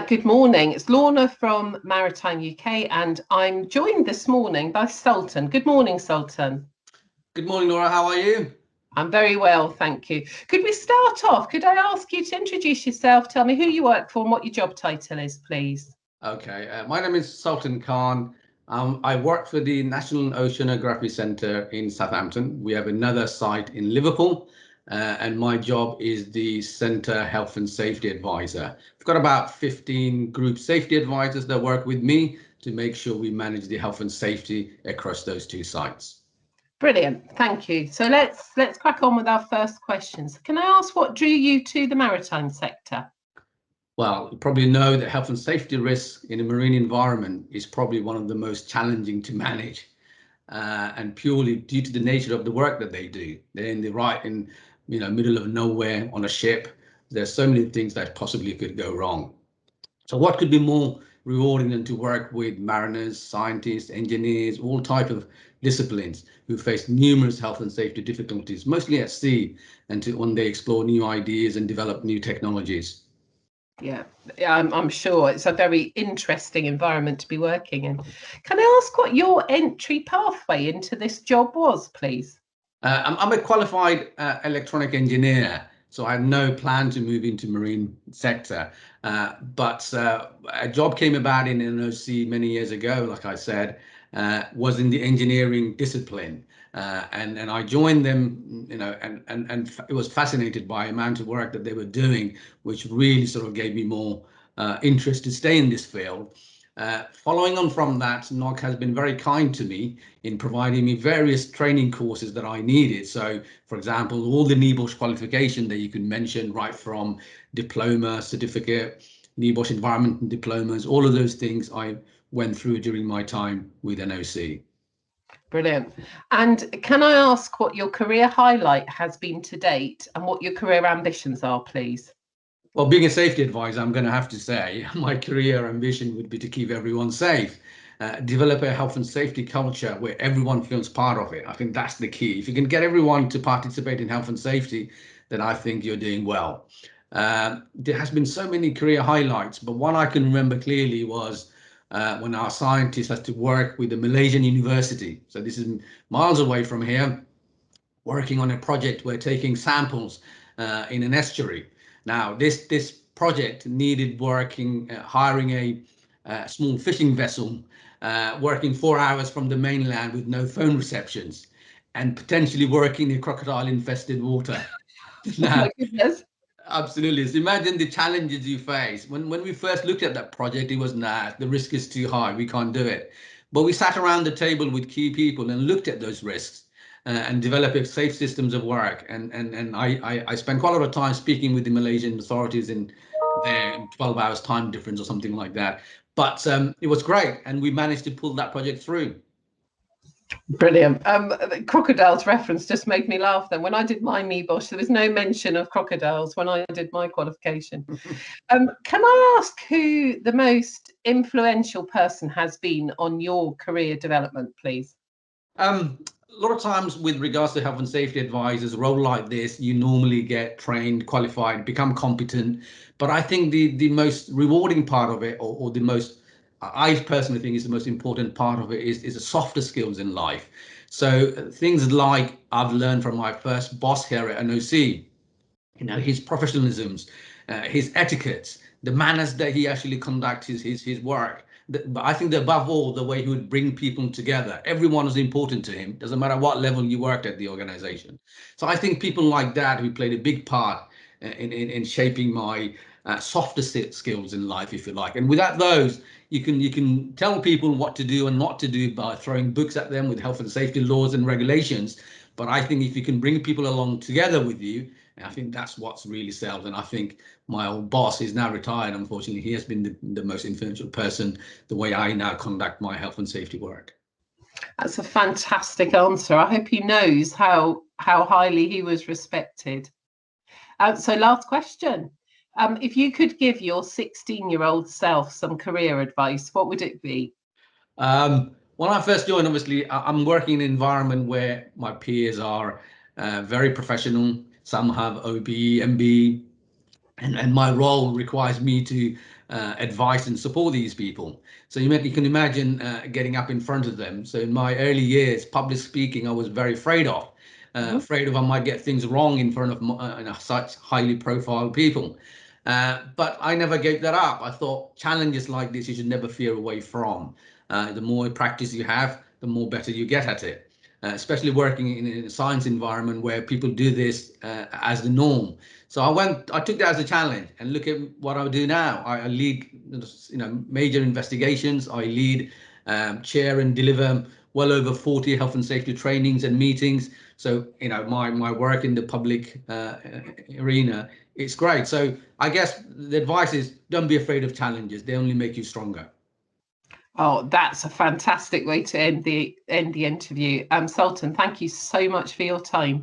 Good morning. It's Lorna from Maritime UK, and I'm joined this morning by Sultan. Good morning, Sultan. Good morning, Laura. How are you? I'm very well, thank you. Could we start off? Could I ask you to introduce yourself, tell me who you work for and what your job title is, please? Okay, my name is Sultan Khan. I work for the National Oceanography Centre in Southampton. We have another site in Liverpool, and my job is the Centre Health and Safety Advisor. We've got about 15 group safety advisors that work with me to make sure we manage the health and safety across those two sites. Brilliant, thank you. So let's crack on with our first questions. Can I ask what drew you to the maritime sector? Well, you probably know that health and safety risk in a marine environment is probably one of the most challenging to manage. And purely due to the nature of the work that they do. They're in the middle of nowhere on a ship. There's so many things that possibly could go wrong. So what could be more rewarding than to work with mariners, scientists, engineers, all type of disciplines who face numerous health and safety difficulties, mostly at sea, and to one day explore new ideas and develop new technologies. Yeah, I'm sure it's a very interesting environment to be working in. Can I ask what your entry pathway into this job was, please? I'm a qualified electronic engineer, so I had no plan to move into marine sector. But a job came about in NOC many years ago, like I said, was in the engineering discipline. And I joined them, and it was fascinated by the amount of work that they were doing, which really sort of gave me more interest to stay in this field. Following on from that, NOC has been very kind to me in providing me various training courses that I needed. So, for example, all the NEBOSH qualification that you can mention, right from diploma, certificate, NEBOSH environment diplomas, all of those things I went through during my time with NOC. Brilliant. And can I ask what your career highlight has been to date and what your career ambitions are, please? Well, being a safety advisor, I'm going to have to say my career ambition would be to keep everyone safe, develop a health and safety culture where everyone feels part of it. I think that's the key. If you can get everyone to participate in health and safety, then I think you're doing well. There has been so many career highlights, but one I can remember clearly was when our scientists had to work with the Malaysian university. So this is miles away from here, working on a project. We're taking samples in an estuary. Now, this project needed hiring a small fishing vessel, working 4 hours from the mainland with no phone receptions, and potentially working in crocodile-infested water. Oh Now, my goodness. absolutely. So imagine the challenges you face. When we first looked at that project, it was, nah, the risk is too high. We can't do it. But we sat around the table with key people and looked at those risks and developed safe systems of work. And I spent quite a lot of time speaking with the Malaysian authorities in their 12 hours time difference or something like that. But it was great. And we managed to pull that project through. Brilliant. The crocodiles reference just made me laugh then. When I did my NEBOSH, there was no mention of crocodiles when I did my qualification. Can I ask who the most influential person has been on your career development, please? A lot of times with regards to health and safety advisors, a role like this, you normally get trained, qualified, become competent. But I think the most rewarding part of it, or the most, I personally think is the most important part of it is the softer skills in life. So things like I've learned from my first boss here at NOC, his professionalisms, his etiquettes, the manners that he actually conducts his work. But I think that above all, the way he would bring people together. Everyone was important to him. Doesn't matter what level you worked at the organization. So I think people like that who played a big part in shaping my softer skills in life, if you like. And without those, you can tell people what to do and not to do by throwing books at them with health and safety laws and regulations. But I think if you can bring people along together with you, I think that's what's really sells. And I think my old boss is now retired. Unfortunately, he has been the most influential person, the way I now conduct my health and safety work. That's a fantastic answer. I hope he knows how highly he was respected. So last question. If you could give your 16-year-old self some career advice, what would it be? When I first joined, obviously, I'm working in an environment where my peers are very professional. Some have OBE, MBE, and my role requires me to advise and support these people. So you can imagine getting up in front of them. So in my early years, public speaking, I was very afraid of. Afraid of I might get things wrong in front of such highly profile people. But I never gave that up. I thought challenges like this you should never fear away from. The more practice you have, the more better you get at it. Especially working in a science environment where people do this as the norm. So I took that as a challenge, and look at what I do now. I lead, major investigations. I lead, chair and deliver well over 40 health and safety trainings and meetings. So, my work in the public arena, it's great. So I guess the advice is don't be afraid of challenges. They only make you stronger. Oh, that's a fantastic way to end the interview. Sultan, thank you so much for your time.